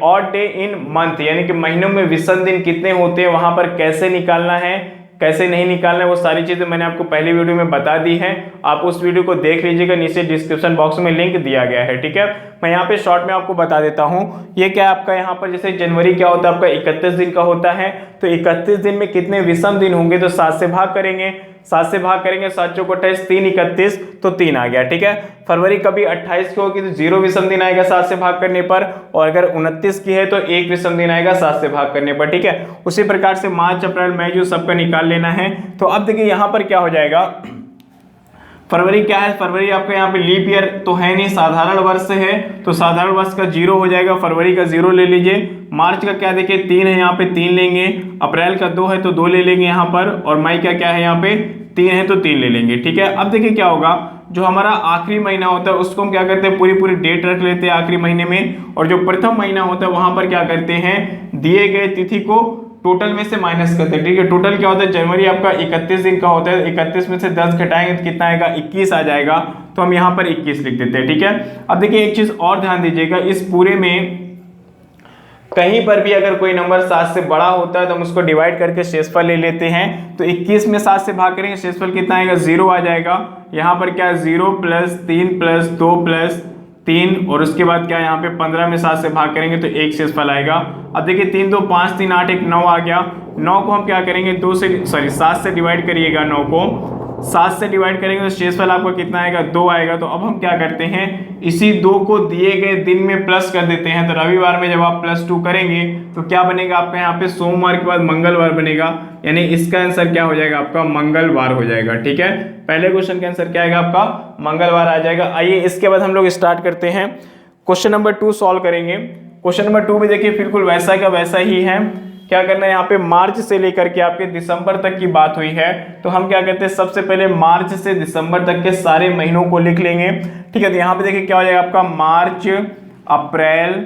ऑड डे इन मंथ यानी कि महीनों में विषम दिन कितने होते हैं, वहां पर कैसे निकालना है कैसे नहीं निकालना है, वो सारी चीजें मैंने आपको पहले वीडियो में बता दी है। आप उस वीडियो को देख लीजिएगा, नीचे डिस्क्रिप्शन बॉक्स में लिंक दिया गया है। ठीक है, मैं यहाँ पे शॉर्ट में आपको बता देता हूँ। ये क्या आपका यहाँ पर जैसे जनवरी क्या होता है आपका 31 दिन का होता है, तो 31 दिन में कितने विषम दिन होंगे, तो 7 से भाग करेंगे, 7 से भाग करेंगे, 7 चौक 28, 3 31 तो 3 आ गया। ठीक है, फरवरी कभी 28 की होगी तो 0 विषम दिन आएगा 7 से भाग करने पर, और अगर 29 की है तो 1 विषम दिन आएगा 7 से भाग करने पर। ठीक है, उसी प्रकार से मार्च, अप्रैल, मई जो सबका निकाल लेना है। तो अब देखिए यहाँ पर क्या हो जाएगा, फरवरी क्या है, फरवरी आपका यहाँ पे लीप ईयर तो है नहीं, साधारण वर्ष है, तो साधारण वर्ष का 0 हो जाएगा, फरवरी का 0 ले लीजिए। मार्च का क्या देखिए 3 है, यहाँ पे 3 लेंगे, अप्रैल का 2 है तो 2 ले लेंगे यहाँ पर, और मई का क्या है यहाँ पे 3 है तो 3 ले लेंगे। ठीक है, अब देखिए क्या होगा, जो हमारा आखिरी महीना होता है उसको हम क्या करते हैं पूरी डेट रख लेते हैं आखिरी महीने में, और जो प्रथम महीना होता है वहां पर क्या करते हैं दिए गए तिथि को टोटल में से माइनस करते हैं। ठीक है, टोटल क्या होता है, जनवरी आपका 31 दिन का होता है, 31 में से 10 घटाएंगे तो कितना आएगा 21 आ जाएगा, तो हम यहाँ पर 21 लिख देते हैं। ठीक है, अब देखिए एक चीज और ध्यान दीजिएगा, इस पूरे में कहीं पर भी अगर कोई नंबर 7 से बड़ा होता है तो हम उसको डिवाइड करके शेषफल ले लेते हैं। तो 21 में 7 से भाग करेंगे, शेषफल कितना आएगा 0 आ जाएगा। यहाँ पर क्या 0 + 3 + 2 + 3, और उसके बाद क्या यहाँ पे 15 में 7 से भाग करेंगे तो 1 शेषफल आएगा। अब देखिए 3 2 5 3 8 1 9 आ गया। 9 को हम क्या करेंगे 7 से डिवाइड करिएगा 9 को, 7 से डिवाइड करेंगे तो शेषफल आपका कितना आएगा, 2 आएगा। तो अब हम क्या करते हैं, इसी 2 को दिए गए दिन में प्लस कर देते हैं। तो रविवार में जब आप +2 करेंगे तो क्या बनेगा आपका यहाँ पे, सोमवार के बाद मंगलवार बनेगा, यानी इसका आंसर क्या हो जाएगा आपका, मंगलवार हो जाएगा। ठीक है, पहले क्वेश्चन का आंसर क्या आएगा आपका, मंगलवार आ जाएगा। आइए इसके बाद हम लोग स्टार्ट करते हैं, क्वेश्चन नंबर 2 सॉल्व करेंगे। क्वेश्चन नंबर 2 भी देखिए बिल्कुल वैसा का वैसा ही है। क्या करना है, यहाँ पे मार्च से लेकर के आपके दिसंबर तक की बात हुई है। तो हम क्या करते हैं, सबसे पहले मार्च से दिसंबर तक के सारे महीनों को लिख लेंगे। ठीक है, तो यहाँ पे देखिए क्या हो जाएगा आपका, मार्च, अप्रैल,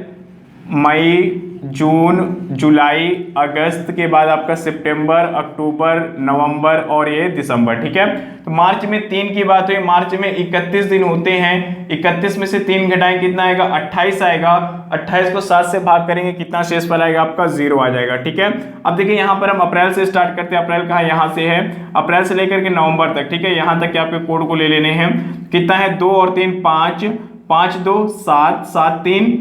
मई, जून, जुलाई, अगस्त के बाद आपका सितंबर, अक्टूबर, नवंबर और ये दिसंबर। ठीक है, तो मार्च में 3 की बात हुई। मार्च में 31 दिन होते हैं, 31 में से 3 घटाएं कितना आएगा, 28 आएगा। 28 को 7 से भाग करेंगे, कितना शेषफल आएगा आपका, 0 आ जाएगा। ठीक है, अब देखिए यहाँ पर हम अप्रैल से स्टार्ट करते हैं। अप्रैल कहाँ, यहाँ से है, अप्रैल से लेकर के नवंबर तक। ठीक है, यहाँ तक के आपके कोड को ले लेने हैं। कितना है, 2 और 3 5, 5 2 7, 7 3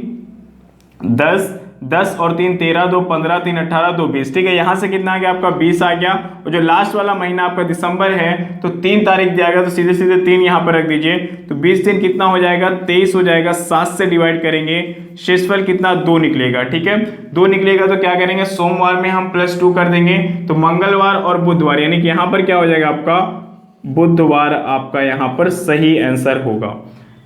10, 10 और 3 13, 2 15, 3 18, 2 20। ठीक है, यहाँ से कितना आ गया आपका, 20 आ गया। और जो लास्ट वाला महीना आपका दिसंबर है तो 3 तारीख दिया गया, तो सीधे सीधे 3 यहाँ पर रख दीजिए। तो 20 दिन कितना हो जाएगा, 23 हो जाएगा। 7 से डिवाइड करेंगे, शेषफल कितना, 2 निकलेगा। ठीक है, 2 निकलेगा तो क्या करेंगे, सोमवार में हम +2 कर देंगे। तो मंगलवार और बुधवार, यानी कि यहाँ पर क्या हो जाएगा आपका, बुधवार आपका यहाँ पर सही आंसर होगा।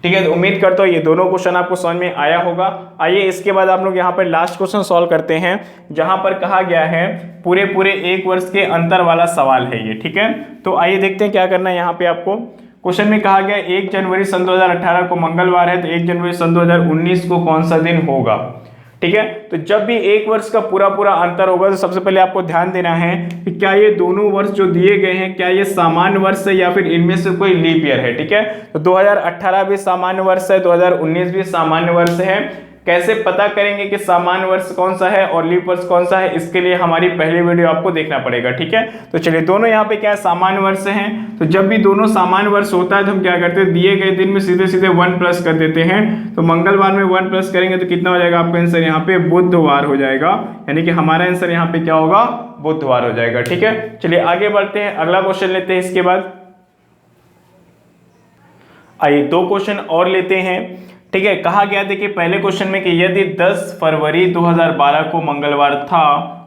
ठीक है, तो उम्मीद करता हूँ ये दोनों क्वेश्चन आपको समझ में आया होगा। आइए इसके बाद आप लोग यहाँ पर लास्ट क्वेश्चन सॉल्व करते हैं, जहां पर कहा गया है पूरे 1 वर्ष के अंतर वाला सवाल है ये। ठीक है, तो आइए देखते हैं क्या करना है। यहाँ पे आपको क्वेश्चन में कहा गया 1 जनवरी सन 2018 को मंगलवार है, तो 1 जनवरी सन 2019 को कौन सा दिन होगा। ठीक है, तो जब भी 1 वर्ष का पूरा अंतर होगा तो सबसे पहले आपको ध्यान देना है कि क्या ये दोनों वर्ष जो दिए गए हैं, क्या ये सामान्य वर्ष है या फिर इनमें से कोई लीप ईयर है। ठीक है, तो 2018 भी सामान्य वर्ष है, 2019 भी सामान्य वर्ष है। कैसे पता करेंगे कि सामान्य वर्ष कौन सा है और लीप वर्ष कौन सा है, इसके लिए हमारी पहली वीडियो आपको देखना पड़ेगा। ठीक है, तो चलिए दोनों यहाँ पे क्या है, सामान्य वर्ष हैं। तो जब भी दोनों सामान्य वर्ष होता है तो हम क्या करते हैं, दिए गए दिन में सीधे सीधे 1 प्लस कर देते हैं। तो मंगलवार में 1 प्लस करेंगे तो कितना हो जाएगा आपका आंसर, यहाँ पे बुधवार हो जाएगा, यानी कि हमारा आंसर यहाँ पे क्या होगा, बुधवार हो जाएगा। ठीक है, चलिए आगे बढ़ते हैं, अगला क्वेश्चन लेते हैं। इसके बाद आइए 2 क्वेश्चन और लेते हैं। ठीक है, कहा गया देखिए पहले क्वेश्चन में कि यदि 10 फरवरी 2012 को मंगलवार था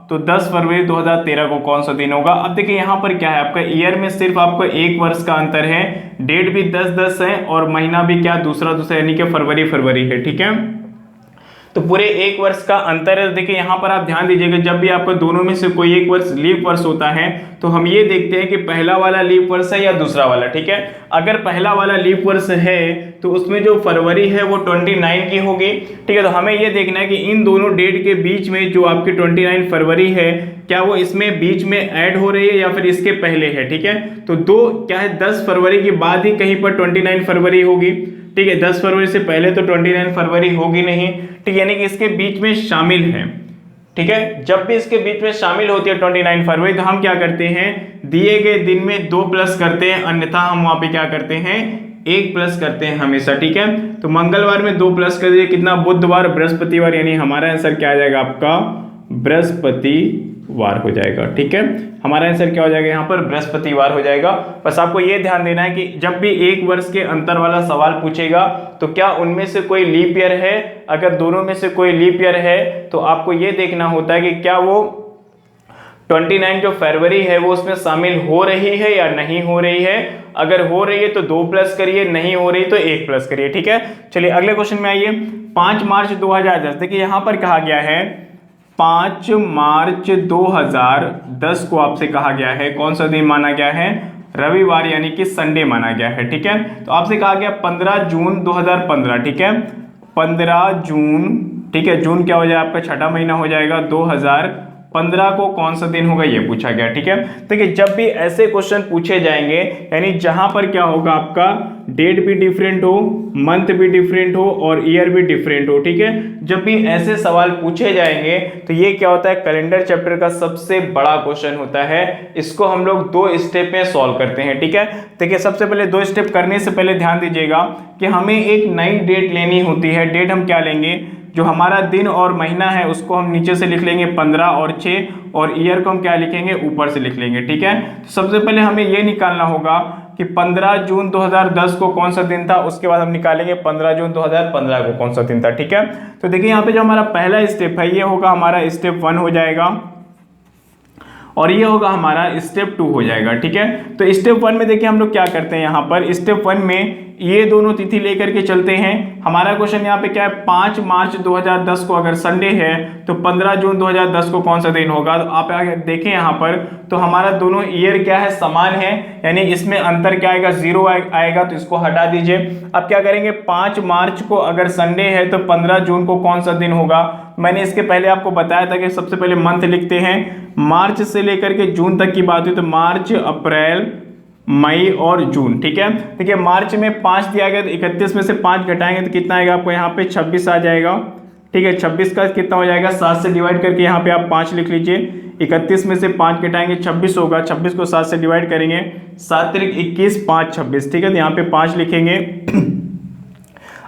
तो 10 फरवरी 2013 को कौन सा दिन होगा। अब देखिए यहाँ पर क्या है, आपका ईयर में सिर्फ आपको 1 वर्ष का अंतर है, डेट भी 10-10 है और महीना भी क्या, दूसरा यानी कि फरवरी है। ठीक है, तो पूरे 1 वर्ष का अंतर है। देखिए यहाँ पर आप ध्यान दीजिएगा, जब भी आपको दोनों में से कोई 1 वर्ष लीप वर्ष होता है तो हम ये देखते हैं कि पहला वाला लीप वर्ष है या दूसरा वाला। ठीक है, अगर पहला वाला लीप वर्ष है तो उसमें जो फरवरी है वो 29 की होगी। ठीक है, तो हमें ये देखना है कि इन दोनों डेट के बीच में जो आपकी 29 फरवरी है, क्या वो इसमें बीच में ऐड हो रही है या फिर इसके पहले है। ठीक है, तो दो क्या है, 10 फरवरी के बाद ही कहीं पर 29 फरवरी होगी। ठीक है, 10 फरवरी से पहले तो 29 फरवरी होगी नहीं। ठीक है, यानी कि इसके बीच में शामिल है। ठीक है, जब भी इसके बीच में शामिल होती है 29 फरवरी तो हम क्या करते हैं, दिए गए दिन में 2 प्लस करते हैं, अन्यथा हम वहां पे क्या करते हैं, 1 प्लस करते हैं हमेशा। ठीक है, तो मंगलवार में 2 प्लस कर दिए, कितना, बुधवार, बृहस्पतिवार, यानी हमारा आंसर क्या आ जाएगा आपका, बृहस्पतिवार हो जाएगा। ठीक है, हमारा आंसर क्या हो जाएगा यहाँ पर, बृहस्पतिवार हो जाएगा। बस आपको ये ध्यान देना है कि जब भी 1 वर्ष के अंतर वाला सवाल पूछेगा तो क्या उनमें से कोई लीप ईयर है। अगर दोनों में से कोई लीप ईयर है तो आपको ये देखना होता है कि क्या वो 29 जो फरवरी है वो उसमें शामिल हो रही है या नहीं हो रही है। अगर हो रही है तो 2 प्लस करिए, नहीं हो रही तो 1 प्लस करिए। ठीक है, चलिए अगले क्वेश्चन में आइए। 5 मार्च 2010, देखिए यहाँ पर कहा गया है 5 मार्च 2010 को आपसे कहा गया है कौन सा दिन माना गया है, रविवार, यानी कि संडे माना गया है। ठीक है, तो आपसे कहा गया 15 जून 2015। ठीक है, 15 जून, ठीक है, जून क्या हो जाएगा आपका, छठा महीना हो जाएगा, 2015 को कौन सा दिन होगा ये पूछा गया। ठीक है, देखिए जब भी ऐसे क्वेश्चन पूछे जाएंगे, यानी जहां पर क्या होगा, आपका डेट भी डिफरेंट हो, मंथ भी डिफरेंट हो और ईयर भी डिफरेंट हो। ठीक है, जब भी ऐसे सवाल पूछे जाएंगे तो ये क्या होता है, कैलेंडर चैप्टर का सबसे बड़ा क्वेश्चन होता है। इसको हम लोग 2 स्टेप में सॉल्व करते हैं। ठीक है, देखिए सबसे पहले 2 स्टेप करने से पहले ध्यान दीजिएगा कि हमें एक नई डेट लेनी होती है। डेट हम क्या लेंगे, जो हमारा दिन और महीना है उसको हम नीचे से लिख लेंगे 15 और 6, और ईयर को हम क्या लिखेंगे, ऊपर से लिख लेंगे। ठीक है, तो सबसे पहले हमें ये निकालना होगा कि कि 15 जून 2010 को कौन सा दिन था, उसके बाद हम निकालेंगे 15 जून 2015 को कौन सा दिन था। ठीक है, तो देखिए यहाँ पे जो हमारा पहला स्टेप है ये होगा हमारा स्टेप 1 हो जाएगा और ये होगा हमारा स्टेप 2 हो जाएगा। ठीक है, तो स्टेप 1 में देखिए हम लोग क्या करते हैं, यहाँ पर स्टेप 1 में ये दोनों तिथि लेकर के चलते हैं। हमारा क्वेश्चन यहाँ पे क्या है, 5 मार्च 2010 को अगर संडे है तो 15 जून 2010 को कौन सा दिन होगा। तो आप अगर देखें यहाँ पर तो हमारा दोनों ईयर क्या है, समान है, यानी इसमें अंतर क्या आएगा, 0 आएगा, तो इसको हटा दीजिए। अब क्या करेंगे, 5 मार्च को अगर संडे है तो 15 जून को कौन सा दिन होगा। मैंने इसके पहले आपको बताया था कि सबसे पहले मंथ लिखते हैं, मार्च से लेकर के जून तक की बात हुई तो मार्च, अप्रैल, मई और जून। ठीक है, देखिए मार्च में 5 दिया गया तो 31 में से 5 घटाएंगे तो कितना आएगा आपको यहाँ पे 26 आ जाएगा। ठीक है, 26 का कितना हो जाएगा, 7 से डिवाइड करके यहाँ पे आप 5 लिख लीजिए। 31 में से 5 घटाएंगे 26 होगा, 26 को 7 से डिवाइड करेंगे, 7 तिरिक 21, 5 26। ठीक है, तो यहाँ पे 5 लिखेंगे।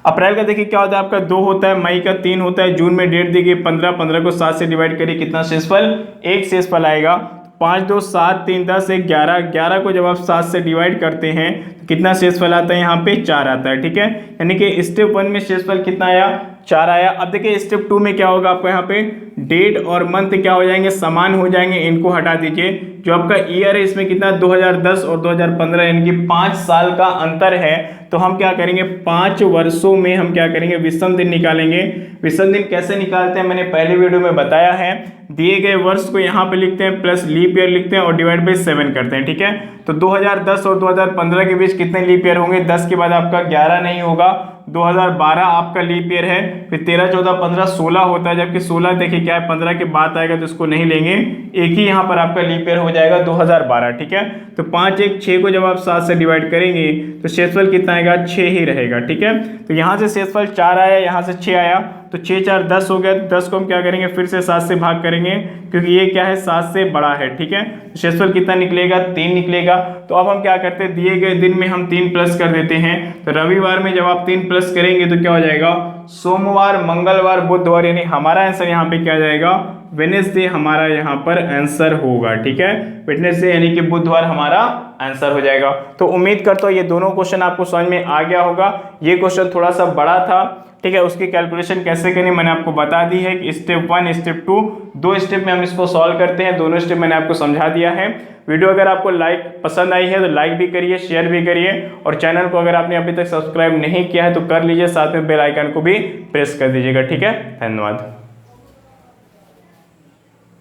अप्रैल का देखिए क्या होता है आपका 2 होता है, मई का 3 होता है, जून में डेट दी गई 15, 15 को 7 से डिवाइड करिए, कितना शेषफल, 1 शेषफल आएगा। 5 2 7 3 10 1 11, 11 को जब आप 7 से डिवाइड करते हैं तो कितना शेषफल आता है, यहाँ पे 4 आता है। ठीक है, यानी कि स्टेप 1 में शेषफल कितना आया, 4 आया। अब देखिए स्टेप 2 में क्या होगा आपको, यहाँ पे डेट और मंथ क्या हो जाएंगे, समान हो जाएंगे, इनको हटा दीजिए। जो आपका ईयर है इसमें कितना 2010 और 2015 यानी कि 5 साल का अंतर है, तो हम क्या करेंगे 5 वर्षों में हम क्या करेंगे, विषम दिन निकालेंगे। विषम दिन कैसे निकालते हैं मैंने पहले वीडियो में बताया है, दिए गए वर्ष को यहाँ पे लिखते हैं प्लस लीप ईयर लिखते हैं और डिवाइड बाई 7 करते हैं। ठीक है, तो 2010 और 2015 के बीच कितने लीप ईयर होंगे, 10 के बाद आपका 11 नहीं होगा, 2012 आपका लीप ईयर है, फिर 13 14 15 16 होता है, जबकि 16 देखिए क्या है 15 के बाद आएगा तो इसको नहीं लेंगे, एक ही यहाँ पर आपका लीप ईयर हो जाएगा 2012। ठीक है, तो 5 1 6 को जब आप 7 से डिवाइड करेंगे तो शेषफल कितना आएगा, 6 ही रहेगा। ठीक है, तो यहाँ से शेषफल 4 आया, यहाँ से 6 आया, तो 6 4 10 हो गया, 10 को हम क्या करेंगे फिर से 7 से भाग करेंगे क्योंकि ये क्या है 7 से बड़ा है। ठीक है, तो शेषफल कितना निकलेगा, 3 निकलेगा। तो अब हम क्या करते हैं, दिए गए दिन में हम 3 प्लस कर देते हैं, तो रविवार में जब आप 3 प्लस करेंगे तो क्या हो जाएगा, सोमवार, मंगलवार, बुधवार, यानी हमारा आंसर यहाँ पे क्या जाएगा, वेडनेसडे हमारा यहाँ पर आंसर होगा। ठीक है, वेडनेसडे यानी कि बुधवार हमारा आंसर हो जाएगा। तो उम्मीद करता हूँ ये दोनों क्वेश्चन आपको समझ में आ गया होगा। ये क्वेश्चन थोड़ा सा बड़ा था, ठीक है, उसकी कैलकुलेशन कैसे करनी मैंने आपको बता दी है कि स्टेप 1 स्टेप 2 दो स्टेप में हम इसको सॉल्व करते हैं, दोनों स्टेप मैंने आपको समझा दिया है। वीडियो अगर आपको पसंद आई है तो लाइक भी करिए, शेयर भी करिए, और चैनल को अगर आपने अभी तक सब्सक्राइब नहीं किया है तो कर लीजिए, साथ में बेल आइकन को भी प्रेस कर दीजिएगा। ठीक है, धन्यवाद।